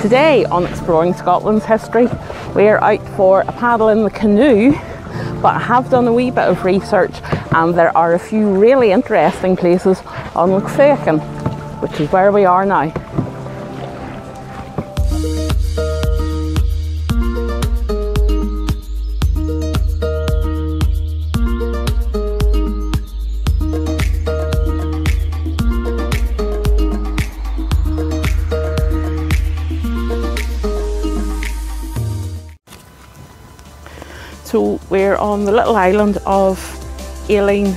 Today on Exploring Scotland's History, we're out for a paddle in the canoe, but I have done a wee bit of research and there are a few really interesting places on Loch Feochan, which is where we are now. So we're on the little island of 𝕬𝖈𝖔𝖈𝖍𝖘.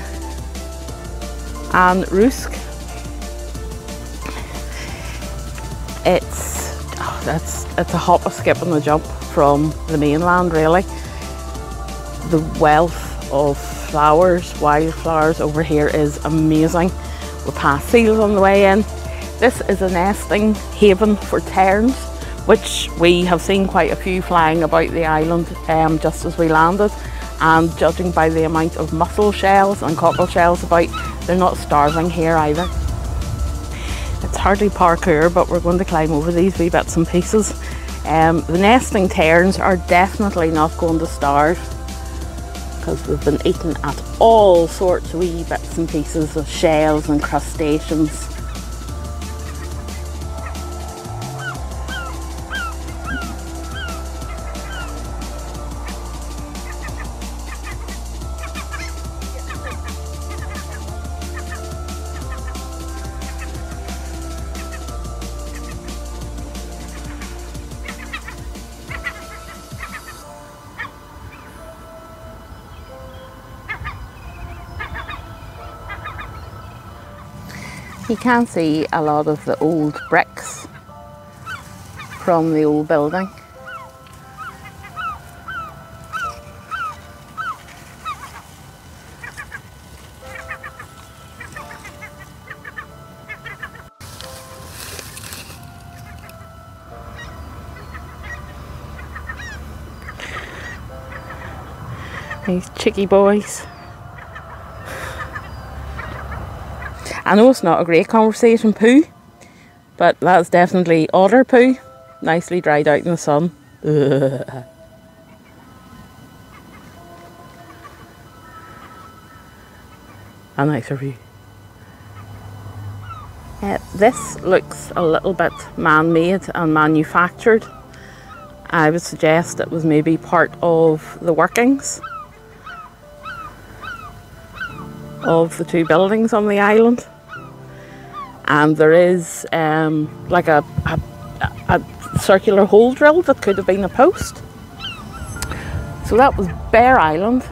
It's a hop, a skip and a jump from the mainland really. The wealth of flowers, wildflowers over here is amazing. We pass seals on the way in. This is a nesting haven for terns, which we have seen quite a few flying about the island just as we landed, and judging by the amount of mussel shells and cockle shells about, they're not starving here either. It's hardly parkour, but we're going to climb over these wee bits and pieces. The nesting terns are definitely not going to starve because they've been eaten at all sorts of wee bits and pieces of shells and crustaceans. You can see a lot of the old bricks from the old building. These cheeky boys. I know it's not a great conversation poo, but that's definitely otter poo, nicely dried out in the sun. Ugh. A nicer view. This looks a little bit man-made and manufactured. I would suggest it was maybe part of the workings of the two buildings on the island. And there is like a circular hole drill that could have been a post. So that was Bear Island.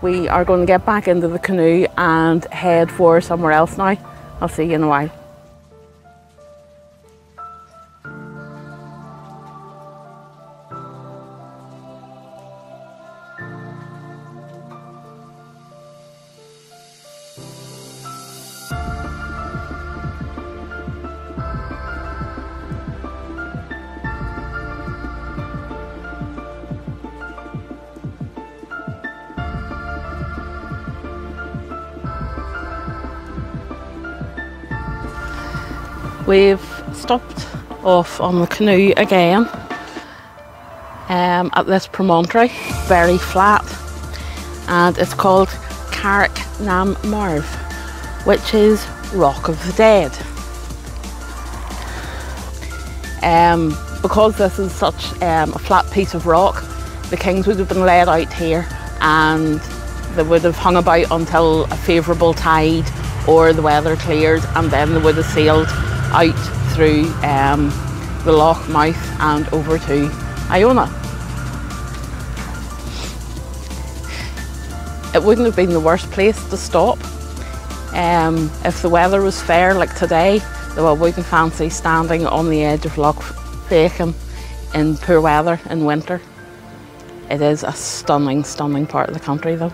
We are going to get back into the canoe and head for somewhere else now. I'll see you in a while. We've stopped off on the canoe again at this promontory, very flat, and it's called 𝕬𝖑𝖕𝖆, which is Rock of the Dead. Because this is such a flat piece of rock, the kings would have been led out here and they would have hung about until a favourable tide or the weather cleared, and then they would have sailed out through the loch mouth and over to Iona. It wouldn't have been the worst place to stop if the weather was fair like today, though I wouldn't fancy standing on the edge of Loch Feochan in poor weather in winter. It is a stunning, stunning part of the country though.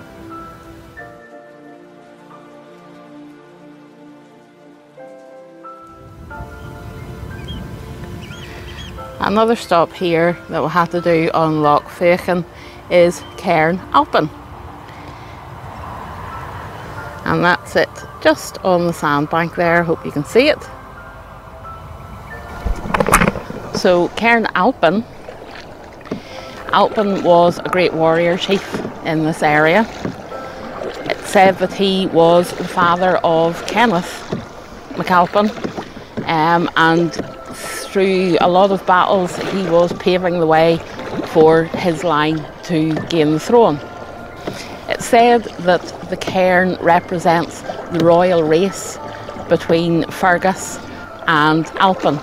Another stop here that we'll have to do on Loch Feochan is Cairn Alpin. And that's it, just on the sandbank there. Hope you can see it. So Cairn Alpin was a great warrior chief in this area. It's said that he was the father of Kenneth MacAlpin, and through a lot of battles he was paving the way for his line to gain the throne. It's said that the cairn represents the royal race between Fergus and Alpin.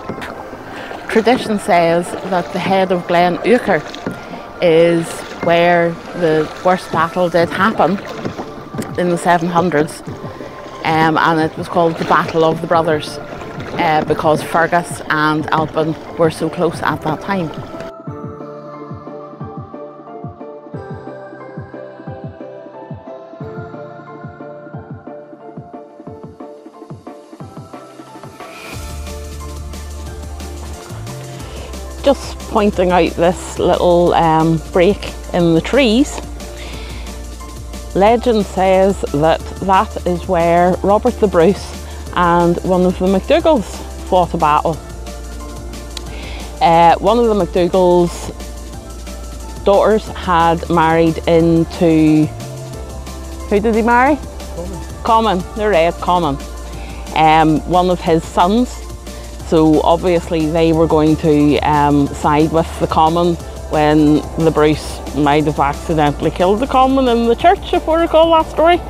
Tradition says that the head of 𝕬𝖈𝖐 is where the worst battle did happen in the 700s, and it was called the Battle of the Brothers because Fergus and Alpin were so close at that time. Just pointing out this little break in the trees. Legend says that that is where Robert the Bruce and one of the MacDougals fought a battle. One of the MacDougall's daughters had married into... Who did he marry? Comyn, the Red Comyn. One of his sons. So obviously they were going to side with the Comyn when the Bruce might have accidentally killed the Comyn in the church, if I recall that story.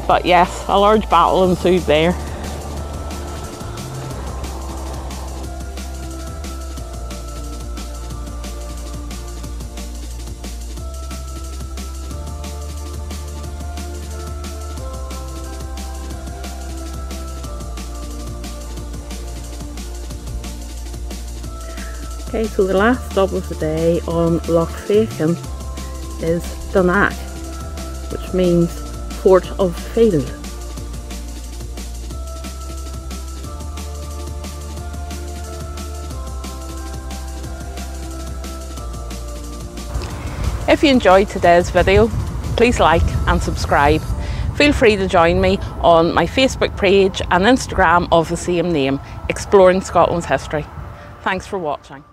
But yes, a large battle ensued there. Okay, so the last stop of the day on Loch Feochan is 𝕬𝖑𝖕𝖆, which means Fort of Field. If you enjoyed today's video, please like and subscribe. Feel free to join me on my Facebook page and Instagram of the same name, Exploring Scotland's History. Thanks for watching.